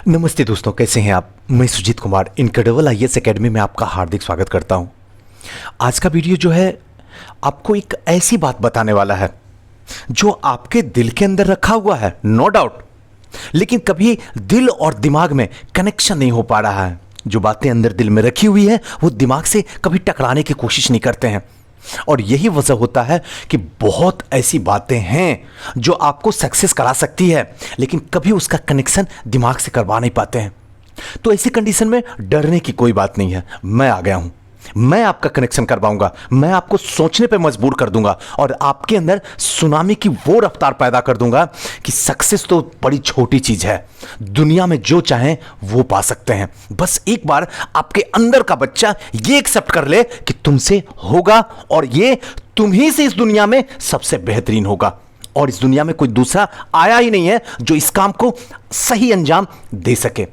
नमस्ते दोस्तों, कैसे हैं आप। मैं Sujit Kumar incredible IAS academy में आपका हार्दिक स्वागत करता हूं। आज का वीडियो जो है आपको एक ऐसी बात बताने वाला है जो आपके दिल के अंदर रखा हुआ है, नो डाउट, लेकिन कभी दिल और दिमाग में कनेक्शन नहीं हो पा रहा है। जो बातें अंदर दिल में रखी हुई है वो दिमाग से कभी टकराने की कोशिश नहीं करते हैं, और यही वजह होता है कि बहुत ऐसी बातें हैं जो आपको सक्सेस करा सकती है, लेकिन कभी उसका कनेक्शन दिमाग से करवा नहीं पाते हैं। तो ऐसी कंडीशन में डरने की कोई बात नहीं है। मैं आ गया हूं, मैं आपका कनेक्शन करवाऊंगा, मैं आपको सोचने पे मजबूर कर दूंगा और आपके अंदर सुनामी की वो रफ्तार पैदा कर दूंगा कि सक्सेस तो बड़ी छोटी चीज है, दुनिया में जो चाहें वो पा सकते हैं। बस एक बार आपके अंदर का बच्चा ये एक्सेप्ट कर ले कि तुमसे होगा और ये तुम ही से इस दुनिया में सबसे बेहतरीन होगा, और इस दुनिया में कोई दूसरा आया ही नहीं है जो इस काम को सही अंजाम दे सके।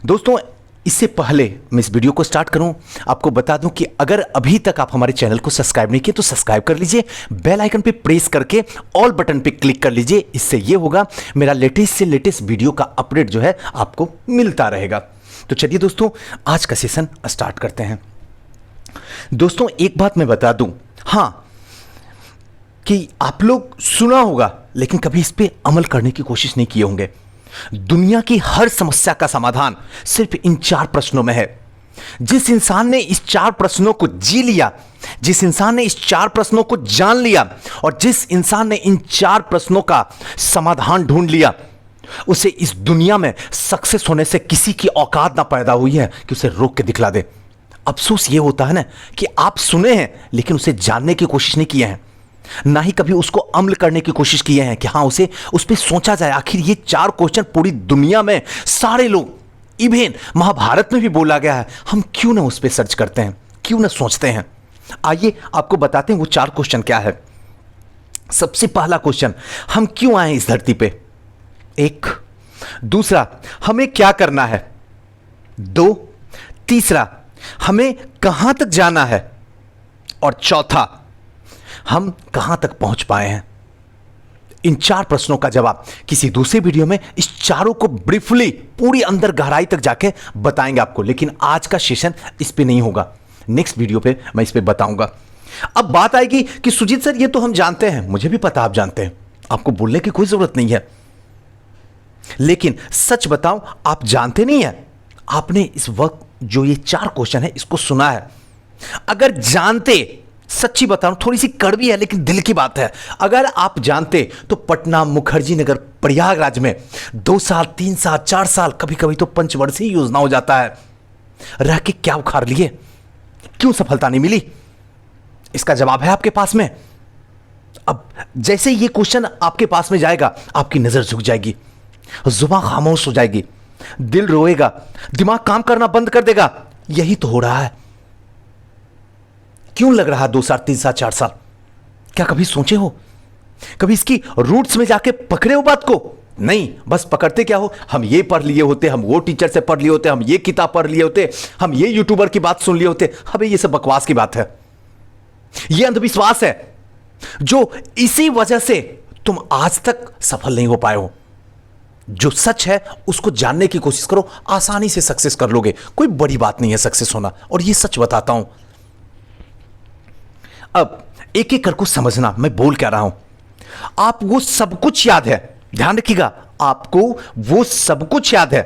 दोस्तों, इससे पहले मैं इस वीडियो को स्टार्ट करूं, आपको बता दूं कि अगर अभी तक आप हमारे चैनल को सब्सक्राइब नहीं किए तो सब्सक्राइब कर लीजिए, बेल आइकन पे प्रेस करके ऑल बटन पे क्लिक कर लीजिए। इससे ये होगा मेरा लेटेस्ट से लेटेस्ट वीडियो का अपडेट जो है आपको मिलता रहेगा। तो चलिए दोस्तों, आज का सेशन स्टार्ट करते हैं। दोस्तों, एक बात मैं बता दूं, हां, कि आप लोग सुना होगा लेकिन कभी इस पे अमल करने की कोशिश नहीं किए होंगे। दुनिया की हर समस्या का समाधान सिर्फ इन 4 प्रश्नों में है। जिस इंसान ने इस 4 प्रश्नों को जी लिया, जिस इंसान ने इस 4 प्रश्नों को जान लिया और जिस इंसान ने इन 4 प्रश्नों का समाधान ढूंढ लिया, उसे इस दुनिया में सक्सेस होने से किसी की औकात ना पैदा हुई है कि उसे रोक के दिखला दे। अफसोस यह होता है ना कि आप सुने हैं लेकिन उसे जानने की कोशिश नहीं किए हैं, ना ही कभी उसको अमल करने की कोशिश किए हैं कि हां उस पर सोचा जाए। आखिर ये 4 क्वेश्चन पूरी दुनिया में सारे लोग, इवन महाभारत में भी बोला गया है, हम क्यों ना उस पर सर्च करते हैं, क्यों ना सोचते हैं। आइए आपको बताते हैं वो 4 क्वेश्चन क्या है। सबसे पहला क्वेश्चन, हम क्यों आए इस धरती पे, 1। दूसरा, हमें क्या करना है, 2। तीसरा, हमें कहां तक जाना है, और चौथा, हम कहां तक पहुंच पाए हैं। इन 4 प्रश्नों का जवाब किसी दूसरे वीडियो में इस चारों को ब्रीफली पूरी अंदर गहराई तक जाके बताएंगे आपको, लेकिन आज का सेशन इस पे नहीं होगा, नेक्स्ट वीडियो पे मैं इस पे बताऊंगा। अब बात आएगी कि सुजीत सर ये तो हम जानते हैं, मुझे भी पता आप जानते हैं, आपको बोलने की कोई जरूरत नहीं है, लेकिन सच बताऊं आप जानते नहीं है। आपने इस वक्त जो ये 4 क्वेश्चन है इसको सुना है, अगर जानते, सच्ची बताऊं थोड़ी सी कड़वी है लेकिन दिल की बात है, अगर आप जानते तो पटना, मुखर्जी नगर, प्रयागराज में 2 साल, 3 साल, 4 साल, कभी कभी तो पंचवर्षीय योजना हो जाता है, रह के क्या उखाड़ लिए, क्यों सफलता नहीं मिली? इसका जवाब है आपके पास में। अब जैसे ये क्वेश्चन आपके पास में जाएगा, आपकी नजर झुक जाएगी, जुबान खामोश हो जाएगी, दिल रोएगा, दिमाग काम करना बंद कर देगा। यही तो हो रहा है। क्यों लग रहा 2 साल, 3 साल, 4 साल? क्या कभी सोचे हो, कभी इसकी रूट्स में जाके पकड़े हो बात को? नहीं, बस पकड़ते क्या हो, हम ये पढ़ लिए होते, हम वो टीचर से पढ़ लिए होते, हम ये किताब पढ़ लिए होते, हम ये यूट्यूबर की बात सुन लिए होते। अबे ये सब बकवास की बात है, ये अंधविश्वास है, जो इसी वजह से तुम आज तक सफल नहीं हो पाए हो। जो सच है उसको जानने की कोशिश करो, आसानी से सक्सेस कर लोगे, कोई बड़ी बात नहीं है सक्सेस होना, और ये सच बताता हूं। अब एक एक करके समझना मैं बोल क्या रहा हूं। आप वो सब कुछ याद है, ध्यान रखिएगा, आपको वो सब कुछ याद है,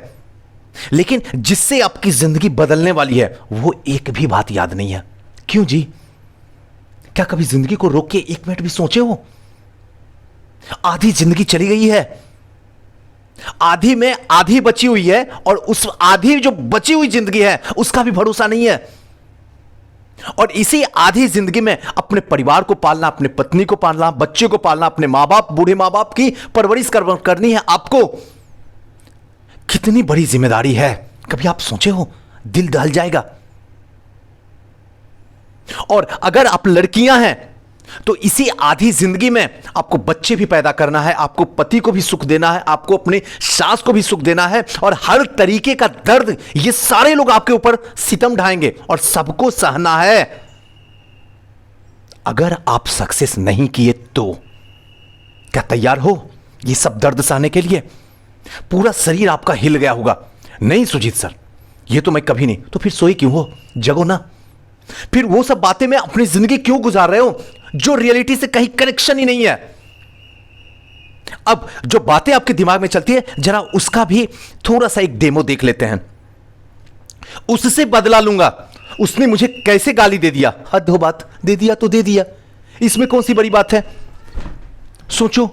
लेकिन जिससे आपकी जिंदगी बदलने वाली है वो एक भी बात याद नहीं है। क्यों जी? क्या कभी जिंदगी को रोक के 1 मिनट भी सोचे हो? आधी जिंदगी चली गई है, आधी में आधी बची हुई है, और उस आधी जो बची हुई जिंदगी है उसका भी भरोसा नहीं है। और इसी आधी जिंदगी में अपने परिवार को पालना, अपने पत्नी को पालना, बच्चे को पालना, अपने मां बाप, बूढ़े मां बाप की परवरिश करनी है आपको। कितनी बड़ी जिम्मेदारी है, कभी आप सोचे हो? दिल दहल जाएगा। और अगर आप लड़कियां हैं तो इसी आधी जिंदगी में आपको बच्चे भी पैदा करना है, आपको पति को भी सुख देना है, आपको अपने सास को भी सुख देना है, और हर तरीके का दर्द ये सारे लोग आपके ऊपर सितम ढाएंगे और सबको सहना है। अगर आप सक्सेस नहीं किए तो क्या तैयार हो ये सब दर्द सहने के लिए? पूरा शरीर आपका हिल गया होगा, नहीं सुजीत सर ये तो मैं कभी नहीं। तो फिर सोए क्यों हो, जगो ना। फिर वो सब बातें में अपनी जिंदगी क्यों गुजार रहे हो जो रियलिटी से कहीं कनेक्शन ही नहीं है। अब जो बातें आपके दिमाग में चलती है, जरा उसका भी थोड़ा सा एक डेमो देख लेते हैं। उससे बदला लूंगा, उसने मुझे कैसे गाली दे दिया, हद हो बात, दे दिया तो दे दिया, इसमें कौन सी बड़ी बात है। सोचो,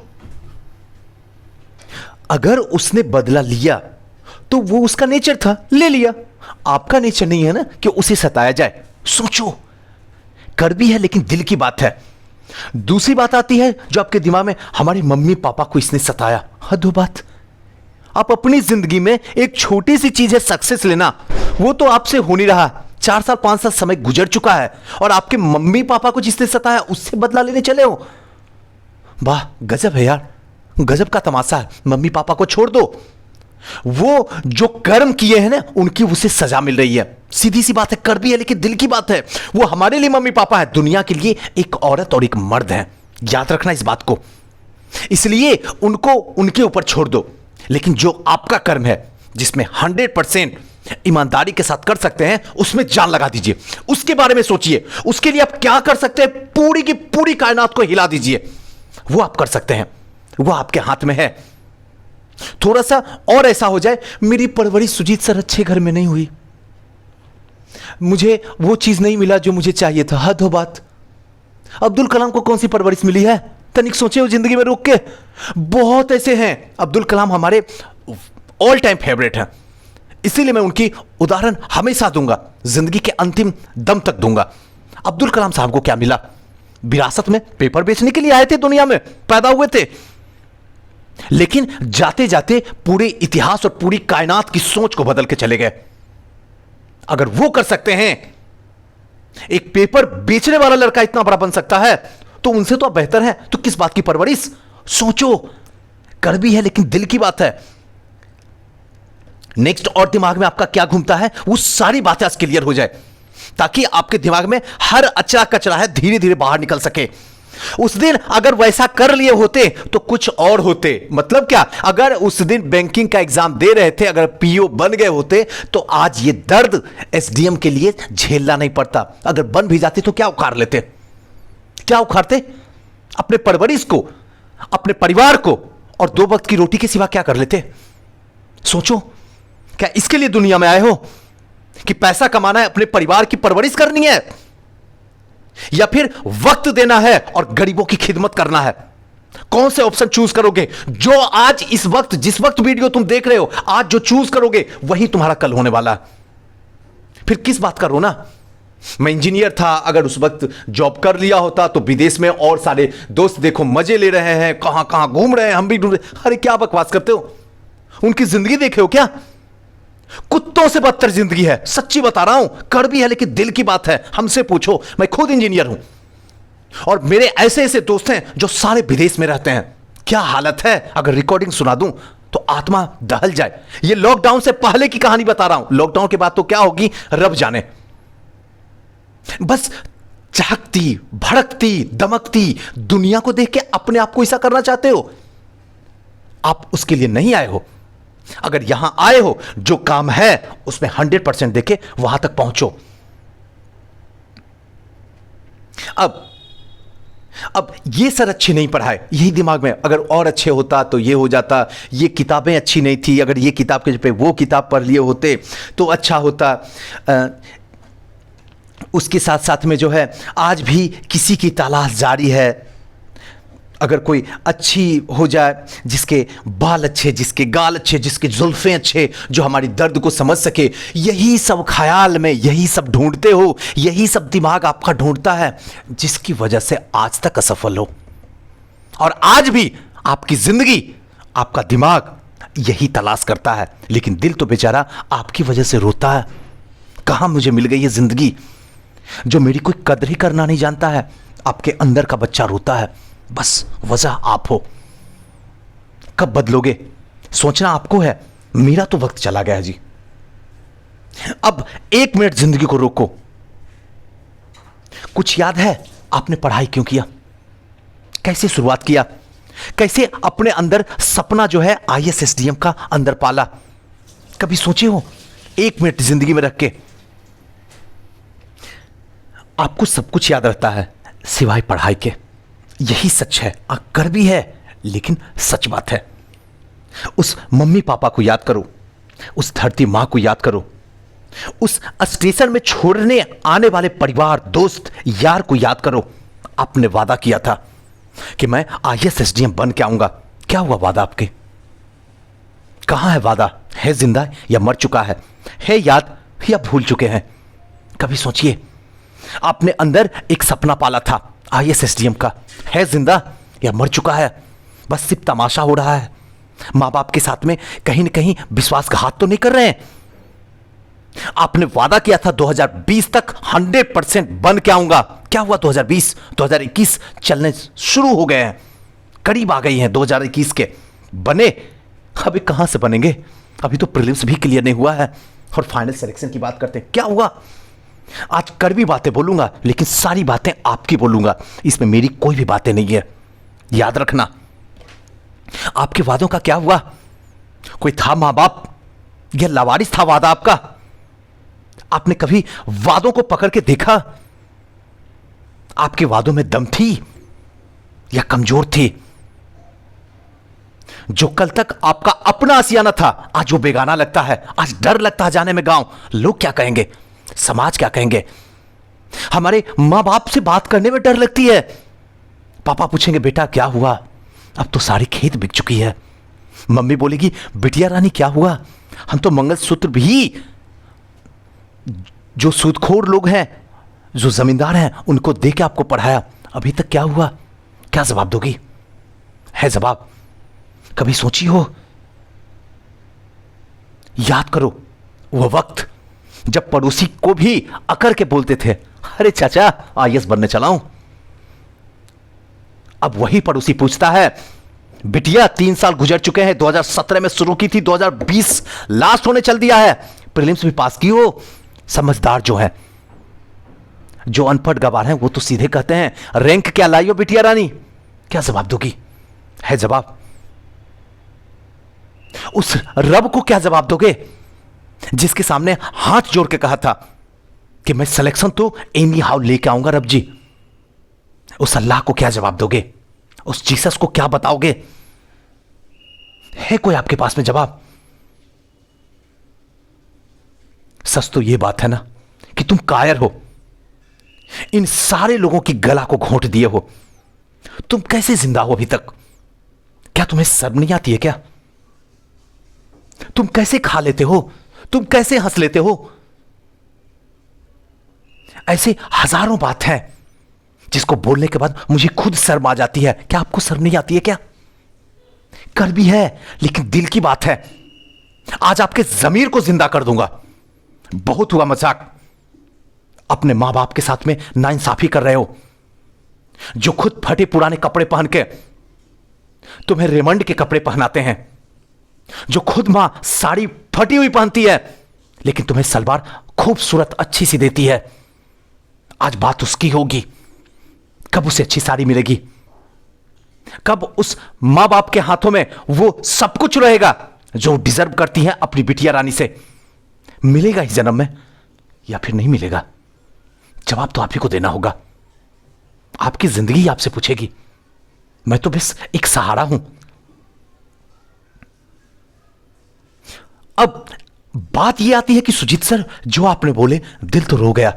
अगर उसने बदला लिया तो वो उसका नेचर था, ले लिया। आपका नेचर नहीं है ना कि उसे सताया जाए। सोचो, कड़वी है लेकिन दिल की बात है। दूसरी बात आती है जो आपके दिमाग में, हमारे मम्मी पापा को इसने सताया, हद हो बात। आप अपनी जिंदगी में एक छोटी सी चीज है सक्सेस लेना, वो तो आपसे हो नहीं रहा। 4 साल 5 साल समय गुजर चुका है और आपके मम्मी पापा को जिसने सताया उससे बदला लेने चले हो। वाह, गजब है यार, गजब का तमाशा है। मम्मी पापा को छोड़ दो, वो जो कर्म किए हैं ना उनकी उसे सजा मिल रही है। सीधी सी बात है, कड़वी है लेकिन दिल की बात है। वो हमारे लिए मम्मी पापा है, दुनिया के लिए एक औरत और एक मर्द है। याद रखना इस बात को। इसलिए उनको उनके ऊपर छोड़ दो, लेकिन जो आपका कर्म है जिसमें 100% ईमानदारी के साथ कर सकते हैं उसमें जान लगा दीजिए। उसके बारे में सोचिए, उसके लिए आप क्या कर सकते हैं, पूरी की पूरी कायनात को हिला दीजिए। वो आप कर सकते हैं, वो आपके हाथ में है। थोड़ा सा और ऐसा हो जाए, मेरी परवरिश सुजीत सर अच्छे घर में नहीं हुई, मुझे वो चीज नहीं मिला जो मुझे चाहिए था, हद हो बात। अब्दुल कलाम को कौन सी परवरिश मिली है, तनिक सोचे हो जिंदगी में रुक के। बहुत ऐसे हैं, अब्दुल कलाम हमारे ऑल टाइम फेवरेट हैं, इसीलिए मैं उनकी उदाहरण हमेशा दूंगा, जिंदगी के अंतिम दम तक दूंगा। अब्दुल कलाम साहब को क्या मिला, विरासत में पेपर बेचने के लिए आए थे, दुनिया में पैदा हुए थे, लेकिन जाते जाते पूरे इतिहास और पूरी कायनात की सोच को बदल के चले गए। अगर वो कर सकते हैं, एक पेपर बेचने वाला लड़का इतना बड़ा बन सकता है, तो उनसे तो आप बेहतर हैं, तो किस बात की परवरिश। सोचो, कड़वी है लेकिन दिल की बात है। नेक्स्ट और दिमाग में आपका क्या घूमता है, वो सारी बातें आज क्लियर हो जाए, ताकि आपके दिमाग में हर अचरा कचरा है धीरे धीरे बाहर निकल सके। उस दिन अगर वैसा कर लिए होते तो कुछ और होते। मतलब क्या, अगर उस दिन बैंकिंग का एग्जाम दे रहे थे, अगर पीओ बन गए होते तो आज ये दर्द एसडीएम के लिए झेलना नहीं पड़ता। अगर बन भी जाते तो क्या उखाड़ लेते, क्या उखाड़ते, अपने परवरिश को, अपने परिवार को, और 2 वक्त की रोटी के सिवा क्या कर लेते। सोचो, क्या इसके लिए दुनिया में आए हो कि पैसा कमाना है, अपने परिवार की परवरिश करनी है, या फिर वक्त देना है और गरीबों की खिदमत करना है? कौन से ऑप्शन चूज करोगे? जो आज इस वक्त, जिस वक्त वीडियो तुम देख रहे हो, आज जो चूज करोगे वही तुम्हारा कल होने वाला है। फिर किस बात का रोना। मैं इंजीनियर था, अगर उस वक्त जॉब कर लिया होता तो विदेश में और सारे दोस्त देखो मजे ले रहे हैं, कहां कहां घूम रहे हैं, हम भी ढूंढ रहे। अरे क्या बकवास करते हो, उनकी जिंदगी देखे हो क्या? कुत्तों से बदतर जिंदगी है, सच्ची बता रहा हूं। कड़वी है लेकिन दिल की बात है, हमसे पूछो। मैं खुद इंजीनियर हूं और मेरे ऐसे ऐसे दोस्त हैं जो सारे विदेश में रहते हैं। क्या हालत है, अगर रिकॉर्डिंग सुना दूं तो आत्मा दहल जाए। ये लॉकडाउन से पहले की कहानी बता रहा हूं, लॉकडाउन के बाद तो क्या होगी रब जाने। बस चहकती भड़कती दमकती दुनिया को देख के अपने आप को ऐसा करना चाहते हो। आप उसके लिए नहीं आए हो। अगर यहां आए हो, जो काम है उसमें 100% देके वहां तक पहुंचो। अब ये सर अच्छे नहीं पढ़ाए, यही दिमाग में, अगर और अच्छे होता तो ये हो जाता, ये किताबें अच्छी नहीं थी, अगर ये किताब के पे वो किताब पढ़ लिए होते तो अच्छा होता। उसके साथ साथ में जो है आज भी किसी की तलाश जारी है। अगर कोई अच्छी हो जाए, जिसके बाल अच्छे, जिसके गाल अच्छे, जिसके जुल्फें अच्छे, जो हमारी दर्द को समझ सके, यही सब ख्याल में, यही सब ढूंढते हो, यही सब दिमाग आपका ढूंढता है, जिसकी वजह से आज तक असफल हो। और आज भी आपकी जिंदगी, आपका दिमाग यही तलाश करता है, लेकिन दिल तो बेचारा आपकी वजह से रोता है। कहां मुझे मिल गई ये जिंदगी जो मेरी कोई कदर ही करना नहीं जानता है। आपके अंदर का बच्चा रोता है, बस वजह आप हो। कब बदलोगे सोचना आपको है, मेरा तो वक्त चला गया जी। अब 1 मिनट जिंदगी को रोको। कुछ याद है आपने पढ़ाई क्यों किया, कैसे शुरुआत किया, कैसे अपने अंदर सपना जो है आईएएस एसडीएम का अंदर पाला? कभी सोचे हो? 1 मिनट जिंदगी में रख के। आपको सब कुछ याद रहता है सिवाय पढ़ाई के, यही सच है। अक्कर भी है लेकिन सच बात है। उस मम्मी पापा को याद करो, उस धरती मां को याद करो, उस स्टेशन में छोड़ने आने वाले परिवार, दोस्त, यार को याद करो। आपने वादा किया था कि मैं आईएएस एसडीएम बन के आऊंगा। क्या हुआ वादा आपके? कहां है वादा? है जिंदा या मर चुका है याद या भूल चुके हैं? कभी सोचिए, आपने अंदर एक सपना पाला था आईएएस एसडीएम का, है जिंदा या मर चुका है? बस सिर्फ तमाशा हो रहा है। मां बाप के साथ में कहीं ना कहीं विश्वासघात तो नहीं कर रहे हैं? आपने वादा किया था 2020 तक 100% बन के आऊंगा। क्या हुआ? 2020, 2021 चलने शुरू हो गए हैं, करीब आ गई हैं 2021 के। बने? अभी कहां से बनेंगे? अभी तो प्रीलिम्स भी क्लियर नहीं हुआ है और फाइनल सिलेक्शन की बात करते हैं। क्या हुआ? आज कड़वी बातें बोलूंगा लेकिन सारी बातें आपकी बोलूंगा, इसमें मेरी कोई भी बातें नहीं है। याद रखना, आपके वादों का क्या हुआ? कोई था मां बाप या लावारिस था वादा आपका? आपने कभी वादों को पकड़ के देखा? आपके वादों में दम थी या कमजोर थी? जो कल तक आपका अपना आसियाना था आज वो बेगाना लगता है। आज डर लगता है जाने में गांव। लोग क्या कहेंगे, समाज क्या कहेंगे? हमारे मां बाप से बात करने में डर लगती है। पापा पूछेंगे बेटा क्या हुआ? अब तो सारी खेत बिक चुकी है। मम्मी बोलेगी बिटिया रानी क्या हुआ? हम तो मंगलसूत्र भी, जो सूदखोर लोग हैं, जो जमींदार हैं, उनको दे के आपको पढ़ाया, अभी तक क्या हुआ? क्या जवाब दोगी? है जवाब? कभी सोची हो? याद करो वो वक्त जब पड़ोसी को भी अकर के बोलते थे अरे चाचा आईएएस बनने चला हूं। अब वही पड़ोसी पूछता है बिटिया 3 साल गुजर चुके हैं, 2017 में शुरू की थी, 2020 लास्ट होने चल दिया है, प्रीलिम्स भी पास की हो। समझदार जो है, जो अनपढ़ गवार हैं वो तो सीधे कहते हैं रैंक क्या लाई हो बिटिया रानी? क्या जवाब दोगी? है जवाब? उस रब को क्या जवाब दोगे जिसके सामने हाथ जोड़ के कहा था कि मैं सिलेक्शन तो एनी हाउ लेके आऊंगा रब जी? उस अल्लाह को क्या जवाब दोगे? उस जीसस को क्या बताओगे? है कोई आपके पास में जवाब? सच तो यह बात है ना कि तुम कायर हो, इन सारे लोगों की गला को घोंट दिए हो। तुम कैसे जिंदा हो अभी तक? क्या तुम्हें शर्म नहीं आती है क्या? तुम कैसे खा लेते हो? तुम कैसे हंस लेते हो? ऐसे हजारों बात है जिसको बोलने के बाद मुझे खुद शर्म आ जाती है। क्या आपको शर्म नहीं आती है क्या? कर भी है लेकिन दिल की बात है। आज आपके जमीर को जिंदा कर दूंगा। बहुत हुआ मजाक। अपने मां बाप के साथ में नाइंसाफी कर रहे हो, जो खुद फटे पुराने कपड़े पहन के तुम्हें रेमंड के कपड़े पहनाते हैं, जो खुद मां साड़ी फटी हुई पहनती है लेकिन तुम्हें सलवार खूबसूरत अच्छी सी देती है। आज बात उसकी होगी। कब उसे अच्छी साड़ी मिलेगी? कब उस मां बाप के हाथों में वो सब कुछ रहेगा जो डिजर्व करती है अपनी बिटिया रानी से? मिलेगा इस जन्म में या फिर नहीं मिलेगा? जवाब तो आप ही को देना होगा। आपकी जिंदगी आपसे पूछेगी। मैं तो बस एक सहारा हूं। अब बात यह आती है कि सुजीत सर जो आपने बोले दिल तो रो गया,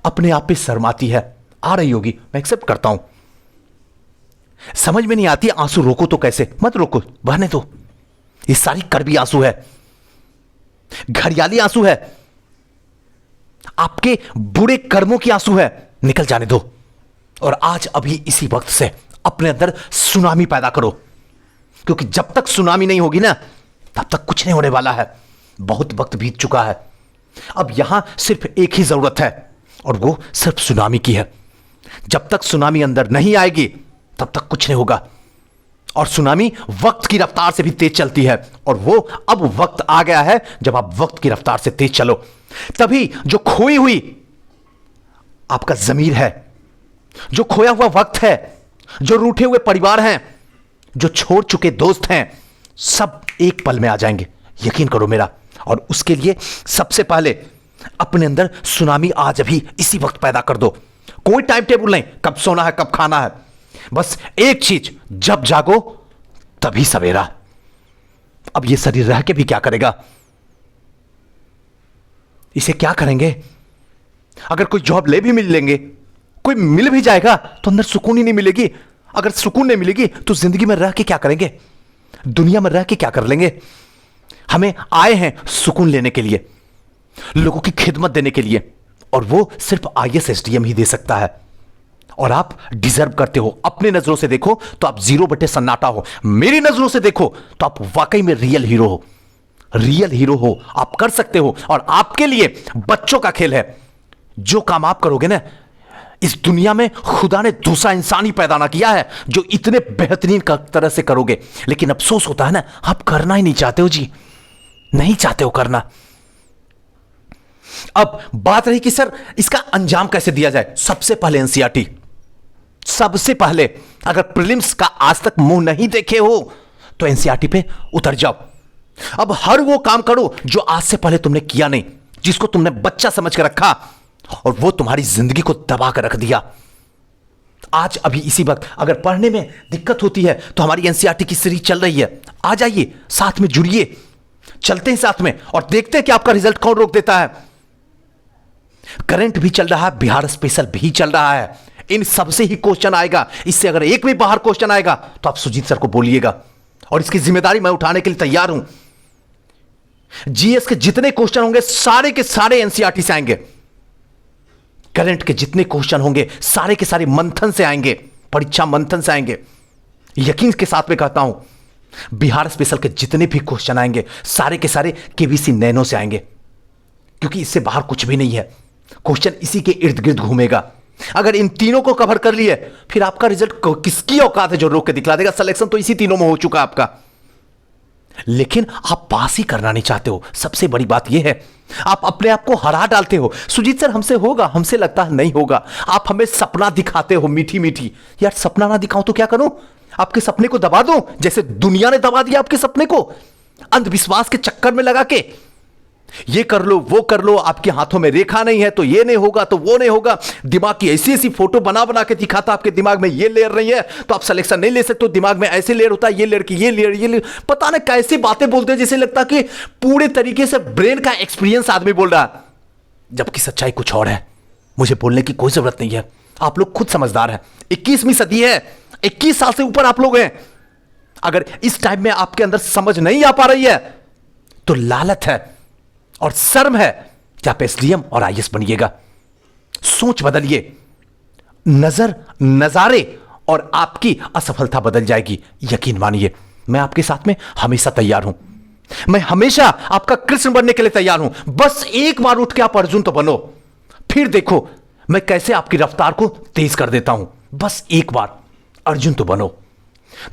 अपने आप पे शर्म आती है, आ रही होगी, मैं एक्सेप्ट करता हूं। समझ में नहीं आती आंसू रोको तो कैसे? मत रोको, बहने दो। ये सारी कड़वी आंसू है, घड़ियाली आंसू है, आपके बुरे कर्मों की आंसू है, निकल जाने दो। और आज अभी इसी वक्त से अपने अंदर सुनामी पैदा करो, क्योंकि जब तक सुनामी नहीं होगी ना तब तक कुछ नहीं होने वाला है। बहुत वक्त बीत चुका है। अब यहां सिर्फ एक ही जरूरत है और वो सिर्फ सुनामी की है। जब तक सुनामी अंदर नहीं आएगी तब तक कुछ नहीं होगा। और सुनामी वक्त की रफ्तार से भी तेज चलती है और वो अब वक्त आ गया है जब आप वक्त की रफ्तार से तेज चलो। तभी जो खोई हुई आपका जमीर है, जो खोया हुआ वक्त है, जो रूठे हुए परिवार हैं, जो छोड़ चुके दोस्त हैं सब एक पल में आ जाएंगे, यकीन करो मेरा। और उसके लिए सबसे पहले अपने अंदर सुनामी आज अभी इसी वक्त पैदा कर दो। कोई टाइम टेबल नहीं, कब सोना है कब खाना है, बस एक चीज, जब जागो तभी सवेरा। अब ये शरीर रह के भी क्या करेगा, इसे क्या करेंगे? अगर कोई जॉब ले भी मिल लेंगे, कोई मिल भी जाएगा तो अंदर सुकून ही नहीं मिलेगी। अगर सुकून नहीं मिलेगी तो जिंदगी में रह के क्या करेंगे, दुनिया में रह के क्या कर लेंगे? हमें आए हैं सुकून लेने के लिए, लोगों की खिदमत देने के लिए, और वो सिर्फ आईएएस एसडीएम ही दे सकता है। और आप डिजर्व करते हो। अपने नजरों से देखो तो आप 0/सन्नाटा हो, मेरी नजरों से देखो तो आप वाकई में रियल हीरो हो। रियल हीरो हो, आप कर सकते हो। और आपके लिए बच्चों का खेल है। जो काम आप करोगे ना, इस दुनिया में खुदा ने दूसरा इंसान ही पैदा ना किया है जो इतने बेहतरीन तरह से करोगे। लेकिन अफसोस होता है ना, आप करना ही नहीं चाहते हो जी, नहीं चाहते हो करना। अब बात रही कि सर इसका अंजाम कैसे दिया जाए। सबसे पहले एनसीईआरटी, सबसे पहले अगर प्रीलिम्स का आज तक मुंह नहीं देखे हो तो एनसीईआरटी पे उतर जाओ। अब हर वो काम करो जो आज से पहले तुमने किया नहीं, जिसको तुमने बच्चा समझ के रखा और वो तुम्हारी जिंदगी को दबा कर रख दिया। आज अभी इसी वक्त अगर पढ़ने में दिक्कत होती है तो हमारी एनसीईआरटी की सीरीज चल रही है, आ जाइए, साथ में जुड़िए, चलते हैं साथ में और देखते हैं कि आपका रिजल्ट कौन रोक देता है। करंट भी चल रहा है, बिहार स्पेशल भी चल रहा है, इन सबसे ही क्वेश्चन आएगा। इससे अगर एक भी बाहर क्वेश्चन आएगा तो आप सुजीत सर को बोलिएगा और इसकी जिम्मेदारी मैं उठाने के लिए तैयार हूं। जीएस के जितने क्वेश्चन होंगे सारे के सारे एनसीईआरटी से आएंगे। करंट के जितने क्वेश्चन होंगे सारे के सारे मंथन से आएंगे, परीक्षा मंथन से आएंगे। यकीन के साथ में कहता हूं, बिहार स्पेशल के जितने भी क्वेश्चन आएंगे सारे के सारे केवीसी नैनो से आएंगे, क्योंकि इससे बाहर कुछ भी नहीं है। क्वेश्चन इसी के इर्द गिर्द घूमेगा। अगर इन तीनों को कवर कर लिए फिर आपका रिजल्ट किसकी औकात है जो रोक के दिखला देगा। सिलेक्शन तो इसी तीनों में हो चुका आपका, लेकिन आप पास ही करना नहीं चाहते हो। सबसे बड़ी बात यह है, आप अपने आप को हरा डालते हो। सुजीत सर हमसे होगा, हमसे लगता है नहीं होगा। आप हमें सपना दिखाते हो मीठी मीठी। यार सपना ना दिखाऊं तो क्या करूं? आपके सपने को दबा दो जैसे दुनिया ने दबा दिया आपके सपने को, अंधविश्वास के चक्कर में लगा के। ये कर लो वो कर लो, आपके हाथों में रेखा नहीं है तो ये नहीं होगा तो वो नहीं होगा। दिमाग की ऐसी ऐसी फोटो बना बना के दिखाता आपके दिमाग में ये लेयर नहीं है तो आप सिलेक्शन नहीं ले सकते। दिमाग में ऐसे लेयर होता है, ये लेयर की ये लेयर ये लेयर, पता नहीं कैसे बातें बोलते हैं जैसे लगता कि पूरे तरीके से ब्रेन का एक्सपीरियंस आदमी बोल रहा है, जबकि सच्चाई कुछ और है। मुझे बोलने की कोई जरूरत नहीं है, आप लोग खुद समझदार हैं। 21वीं सदी है, 21 साल से ऊपर आप लोग हैं। अगर इस टाइम में आपके अंदर समझ नहीं आ पा रही है तो लालच है और शर्म है कि आप एसडीएम और आईएएस बनिएगा। सोच बदलिए, नजारे और आपकी असफलता बदल जाएगी। यकीन मानिए, मैं आपके साथ में हमेशा तैयार हूं। मैं हमेशा आपका कृष्ण बनने के लिए तैयार हूं। बस एक बार उठ के आप अर्जुन तो बनो, फिर देखो मैं कैसे आपकी रफ्तार को तेज कर देता हूं। बस एक बार अर्जुन तो बनो।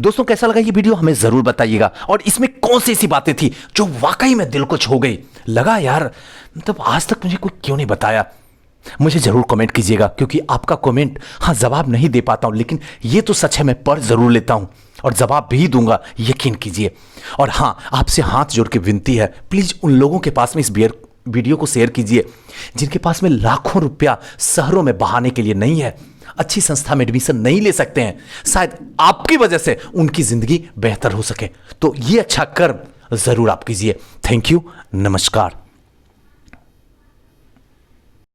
दोस्तों कैसा लगा ये वीडियो हमें जरूर बताइएगा, और इसमें कौन सी ऐसी बातें थी जो वाकई में दिल को छू गई। लगा यार मतलब आज तक मुझे कोई क्यों नहीं बताया। मुझे जरूर कमेंट कीजिएगा, क्योंकि आपका कमेंट, हाँ जवाब नहीं दे पाता हूं लेकिन ये तो सच है, मैं पढ़ जरूर लेता हूं और जवाब भी दूंगा, यकीन कीजिए। और हाँ, आपसे हाथ जोड़ के विनती है, प्लीज उन लोगों के पास में इस वीडियो को शेयर कीजिए जिनके पास में लाखों रुपया शहरों में बहाने के लिए नहीं है, अच्छी संस्था में एडमिशन नहीं ले सकते हैं, शायद आपकी वजह से उनकी जिंदगी बेहतर हो सके। तो ये अच्छा कर्म जरूर आप कीजिए। थैंक यू, नमस्कार।